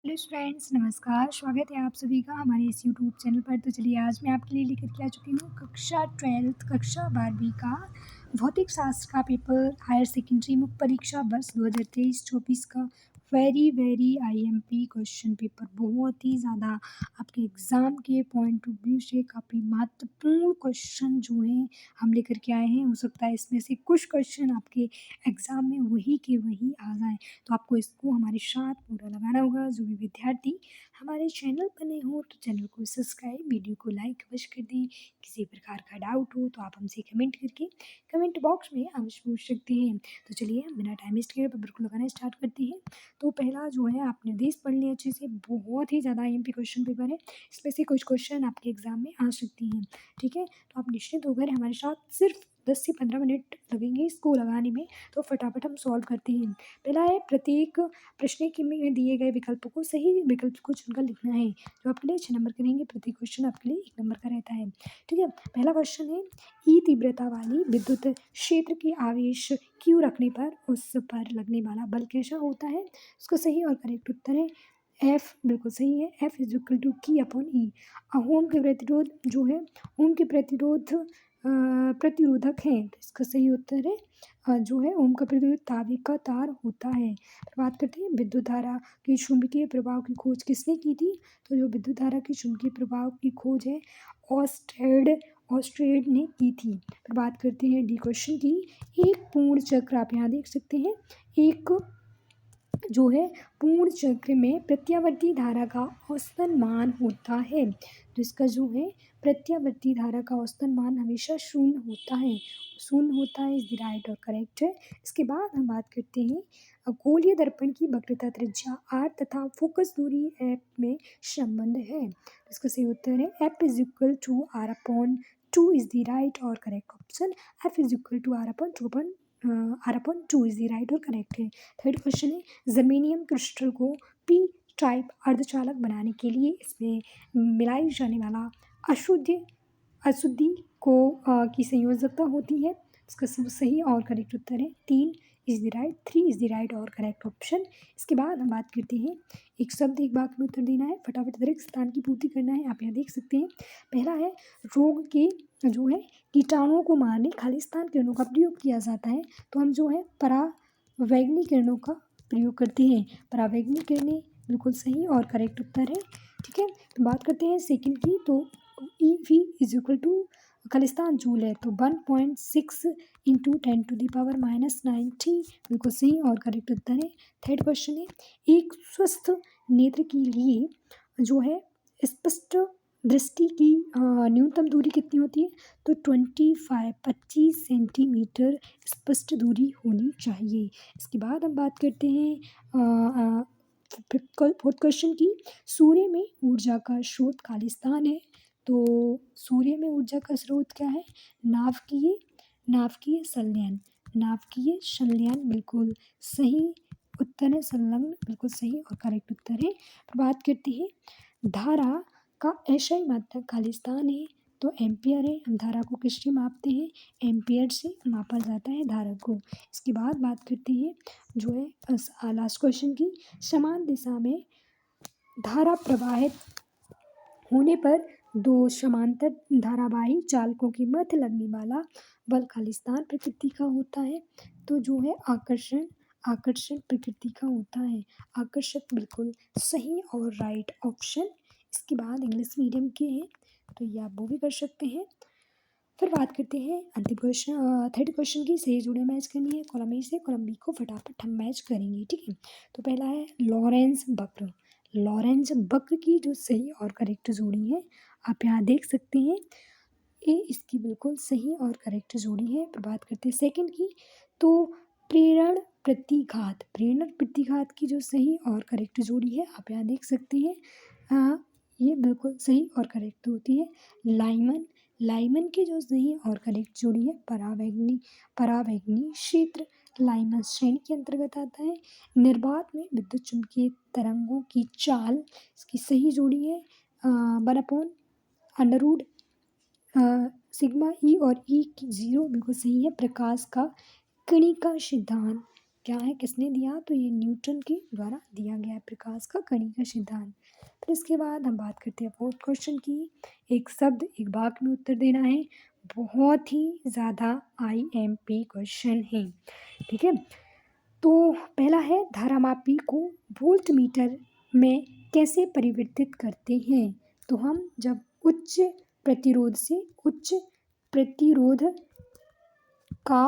Hello students, नमस्कार। स्वागत है आप सभी का हमारे इस यूट्यूब चैनल पर। तो चलिए आज मैं आपके लिए लेकर के आ चुकी हूँ कक्षा 12th कक्षा 12वीं का भौतिक शास्त्र का पेपर हायर सेकेंडरी मुख्य परीक्षा वर्ष 2023-24 का वेरी आईएमपी क्वेश्चन पेपर। बहुत ही ज़्यादा आपके एग्ज़ाम के पॉइंट ऑफ व्यू से काफ़ी महत्वपूर्ण क्वेश्चन जो हैं हम लेकर के आए हैं। हो सकता है इसमें से कुछ क्वेश्चन आपके एग्ज़ाम में वही के वही आ जाएँ, तो आपको इसको हमारे साथ पूरा लगाना होगा। जो भी विद्यार्थी हमारे चैनल पर नए हो तो चैनल को सब्सक्राइब, वीडियो को लाइक अवश्य कर दें। किसी प्रकार का डाउट हो तो आप हमसे कमेंट करके कमेंट बॉक्स में अवश्य पूछ सकते हैं। तो चलिए हम बिना टाइम वेस्ट किए पेपर को लगाना स्टार्ट करते हैं। तो पहला जो है आप निर्देश पढ़ लें अच्छे से। बहुत ही ज़्यादा एमपी क्वेश्चन पेपर है, इसमें से कुछ क्वेश्चन आपके एग्जाम में आ सकती हैं। ठीक है, तो आप निश्चिंत होकर हमारे साथ सिर्फ 10 से 15 मिनट लगेंगे इसको लगाने में। तो फटाफट हम सॉल्व करते हैं। पहला है प्रत्येक प्रश्न के में दिए गए विकल्पों को सही विकल्प को चुनकर लिखना है। जो आपके लिए 6 नंबर के रहेंगे, प्रत्येक क्वेश्चन आपके लिए 1 नंबर का रहता है। ठीक है, पहला क्वेश्चन है ई तीव्रता वाली विद्युत क्षेत्र के आवेश क्यू रखने पर उस पर लगने वाला बल कैसा होता है। उसका सही और करेक्ट उत्तर है एफ। बिल्कुल सही है, एफ इज इक्वल टू की अपॉन ई। ओम के प्रतिरोध जो है, ओम के प्रतिरोधक है, तो इसका सही उत्तर है जो है ओम का प्रतिरोध ताविक का तार होता है। फिर बात करते हैं विद्युत धारा के चुंबकीय प्रभाव की खोज किसने की थी। तो जो विद्युत धारा के चुंबकीय प्रभाव की खोज है ऑस्ट्रेड ने की थी। फिर बात करते हैं डी क्वेश्चन की। एक पूर्ण चक्र आप यहाँ देख सकते हैं, एक जो है पूर्ण चक्र में प्रत्यावर्ती धारा का औसतन मान होता है। तो इसका जो है प्रत्यावर्ती धारा का औसतन मान हमेशा शून्य होता है। इज द राइट और करेक्ट है। इसके बाद हम बात करते हैं गोलीय दर्पण की वक्रता त्रिज्या आर तथा फोकस दूरी एफ में संबंध है। तो इसका सही उत्तर है F is equal to R upon 2 is the right और correct option. F is equal to R upon 2 is the right और करेक्ट है। थर्ड क्वेश्चन है जर्मेनियम क्रिस्टल को पी टाइप अर्धचालक बनाने के लिए इसमें मिलाई जाने वाला अशुद्धि को की संयोजकता होती है। इसका सही और करेक्ट उत्तर है 3 is the right, 3 is the right और करेक्ट ऑप्शन। इसके बाद हम बात करते हैं एक शब्द एक वाक्य में उत्तर देना है, फटाफट रिक्त स्थान की पूर्ति करना है। आप यहाँ देख सकते हैं पहला है रोग के जो है कीटाणुओं को मारने खालिस्तान किरणों का प्रयोग किया जाता है। तो हम जो है परावैंगनी किरणों का प्रयोग करते हैं। परावैंगनी किरणें बिल्कुल सही और करेक्ट उत्तर है। ठीक है, तो बात करते हैं सेकंड की। तो E V is equal to खालिस्तान जूल है, तो 1.6 इंटू 10⁻⁻90 बिल्कुल सही और करेक्ट उत्तर है। थर्ड क्वेश्चन है एक स्वस्थ नेत्र के लिए जो है स्पष्ट दृष्टि की न्यूनतम दूरी कितनी होती है। तो 25 सेंटीमीटर स्पष्ट दूरी होनी चाहिए। इसके बाद हम बात करते हैं फोर्थ क्वेश्चन की। सूर्य में ऊर्जा का स्रोत खालिस्तान है, तो सूर्य में ऊर्जा का स्रोत क्या है। नाभिकीय संलयन बिल्कुल सही उत्तर है। संलग्न बिल्कुल सही और करेक्ट उत्तर है। बात करते हैं धारा का एसआई मात्रक खालिस्तान है, तो एम्पियर है। हम धारा को किससे मापते हैं, एम्पियर से मापा जाता है धारा को। इसके बाद बात करते हैं जो है लास्ट क्वेश्चन की। समान दिशा में धारा प्रवाहित होने पर दो समांतर धारावाही चालकों के मध्य लगने वाला बल खालिस्तान प्रकृति का होता है। तो जो है आकर्षण प्रकृति का होता है। आकर्षक बिल्कुल सही और राइट ऑप्शन। इसके बाद इंग्लिश मीडियम के हैं तो ये आप वो भी कर सकते हैं। फिर बात करते हैं अंतिम क्वेश्चन थर्ड क्वेश्चन की। सही जोड़े मैच करनी है, कॉलम ए से कॉलम बी को फटाफट हम मैच करेंगे। ठीक है, तो पहला है लॉरेंस वक्र की जो सही और करेक्ट जोड़ी है आप यहाँ देख सकते हैं, ये इसकी बिल्कुल सही और करेक्ट जोड़ी है। फिर बात करते हैं सेकंड की। तो प्रेरण प्रतिघात की जो सही और करेक्ट जोड़ी है आप यहाँ देख सकते हैं, ये बिल्कुल सही और करेक्ट होती है। लाइमन की जो सही और करेक्ट जोड़ी है परावैंगनी क्षेत्र लाइमन श्रेणी के अंतर्गत आता है। निर्वात में विद्युत चुम्बकीय तरंगों की चाल इसकी सही जोड़ी है 1/√, सिग्मा ई और ई की 0 बिल्कुल सही है। प्रकाश का कणिका सिद्धांत क्या है, किसने दिया, तो ये न्यूटन के द्वारा दिया गया है, प्रकाश का कणी का सिद्धांत। फिर इसके बाद हम बात करते हैं फोर्थ क्वेश्चन की। एक शब्द एक वाक्य में उत्तर देना है। बहुत ही ज़्यादा IMP क्वेश्चन है, ठीक है। तो पहला है, धारामापी को वोल्ट मीटर में कैसे परिवर्तित करते हैं। तो हम जब उच्च प्रतिरोध से उच्च प्रतिरोध का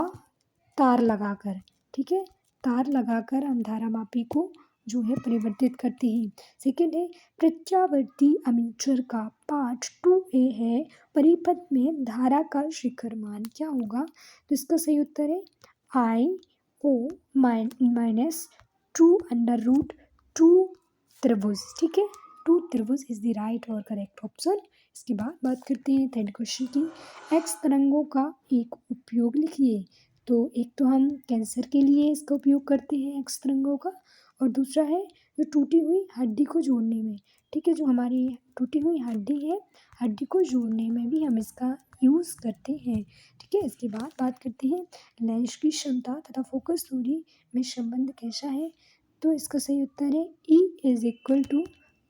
तार लगाकर, ठीक है, तार लगाकर हम धारामापी को जो है परिवर्तित करते हैं। सेकेंड है, प्रत्यावर्ती अमीटर का पार्ट 2A है, परिपथ में धारा का शिखर मान क्या होगा। तो इसका सही उत्तर है I/O माइनस 2√2 त्रिभुज, ठीक है। 2 त्रिभुज इज द राइट और करेक्ट ऑप्शन। इसके बाद बात करते हैं थर्ड क्वेश्चन की। एक्स तरंगों का एक उपयोग लिखिए। तो एक तो हम कैंसर के लिए इसका उपयोग करते हैं एक्स तरंगों का, और दूसरा है जो टूटी हुई हड्डी को जोड़ने में, ठीक है, जो हमारी टूटी हुई हड्डी है, हड्डी को जोड़ने में भी हम इसका यूज़ करते हैं, ठीक है। इसके बाद बात करते हैं लेंस की क्षमता तथा फोकस दूरी में संबंध कैसा है। तो इसका सही उत्तर है E =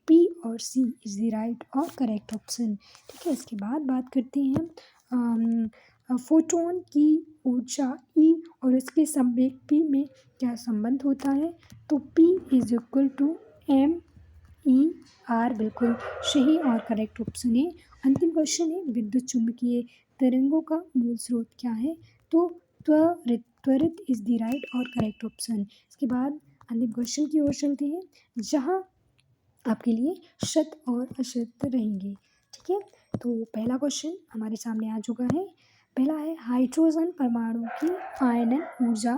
P और C इज द राइट और करेक्ट ऑप्शन, ठीक है। इसके बाद बात करते हैं फोटोन की ऊर्जा E और इसके संवेग P में क्या संबंध होता है। तो P = MER बिल्कुल सही और करेक्ट ऑप्शन है। अंतिम क्वेश्चन है, विद्युत चुम्बकीय तरंगों का मूल स्रोत क्या है। तो त्वरित इज द राइट और करेक्ट ऑप्शन। इसके बाद अंतिम क्वेश्चन की ओर चलते हैं, जहाँ आपके लिए शत और अशत रहेंगे, ठीक है। तो पहला क्वेश्चन हमारे सामने आ चुका है। पहला है, हाइड्रोजन परमाणु की आयनन ऊर्जा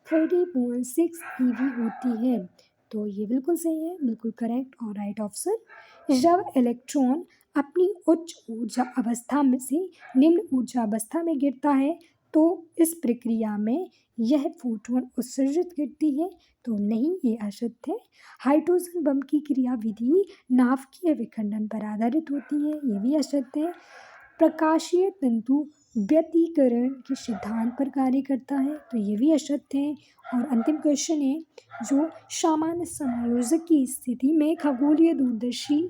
30.6 eV होती है। तो ये बिल्कुल सही है, बिल्कुल करेक्ट और राइट ऑप्शन। जब इलेक्ट्रॉन अपनी उच्च ऊर्जा अवस्था में से निम्न ऊर्जा अवस्था में गिरता है तो इस प्रक्रिया में यह फोटोन उत्सर्जित करती है। तो नहीं, ये अशुद्ध है। हाइड्रोजन बम की क्रियाविधि नाभिकीय विखंडन पर आधारित होती है, ये भी अशुद्ध है। प्रकाशीय तंतु व्यतिकरण के सिद्धांत पर कार्य करता है, तो ये भी अशुद्ध है। और अंतिम क्वेश्चन है, जो सामान्य समायोजक की स्थिति में खगोलीय दूरदर्शी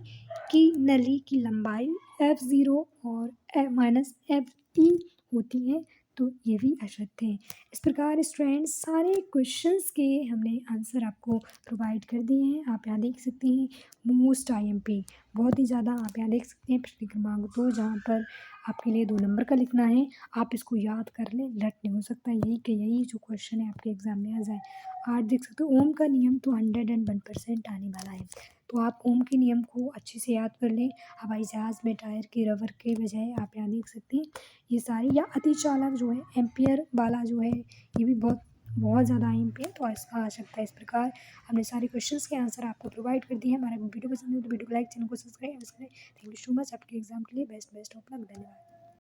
की नली की लंबाई F0 और -FE होती है, तो ये भी अशुद्ध है। इस प्रकार स्टूडेंट्स सारे क्वेश्चंस के हमने आंसर आपको प्रोवाइड कर दिए हैं। आप यहाँ देख सकते हैं मोस्ट IMP बहुत ही ज़्यादा, आप यहाँ देख सकते हैं प्रश्न क्रमांक 2, जहाँ पर आपके लिए 2 नंबर का लिखना है। आप इसको याद कर लें, लट नहीं हो सकता यही कि यही जो क्वेश्चन है आपके एग्जाम में आ जाए। आज देख सकते हो ओम का नियम तो 101% आने वाला है, तो आप ओम के नियम को अच्छे से याद कर लें। हवाई जहाज़ में टायर के रबर के बजाय आप यहाँ देख सकते हैं ये सारी, या अति चालक जो है एम्पियर वाला जो है, ये भी बहुत बहुत ज़्यादा IMP है, तो इसका आ सकता है। इस प्रकार हमने सारे क्वेश्चंस के आंसर आपको प्रोवाइड कर दिए हैं। हमारा वीडियो पसंद है तो वीडियो को लाइक, चैनल को सब्सक्राइब करें। Thank you so much. आपके एग्जाम के लिए बेस्ट ऑफ लक। धन्यवाद।